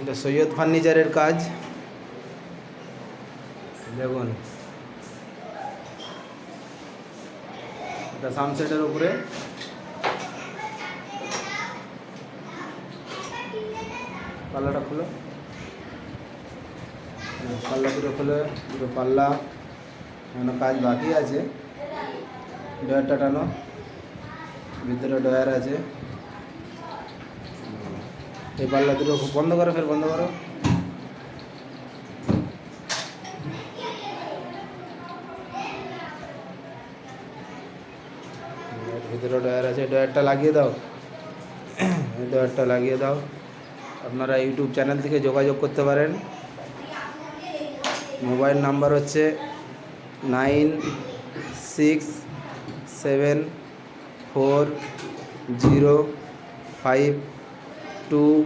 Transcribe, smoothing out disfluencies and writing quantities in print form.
এটা সৈয়দ ফার্নিচারের কাজ। দেখুন এটা সানসেটের উপরে পাল্লাটা খুলো, পাল্লা পুরো খুলে পুরো পাল্লা এখনো কাজ বাকি আছে। ডয়ারটা টানো, ভিতরে ডয়ার আছে। এই পাল্লা দুটো বন্ধ করো, ফের বন্ধ করো। ভিতরে ডয়ার আছে, ডয়ারটা লাগিয়ে দাও, ডয়ারটা লাগিয়ে দাও। আপনারা ইউটিউব চ্যানেল থেকে যোগাযোগ করতে পারেন। মোবাইল নাম্বার হচ্ছে 96740522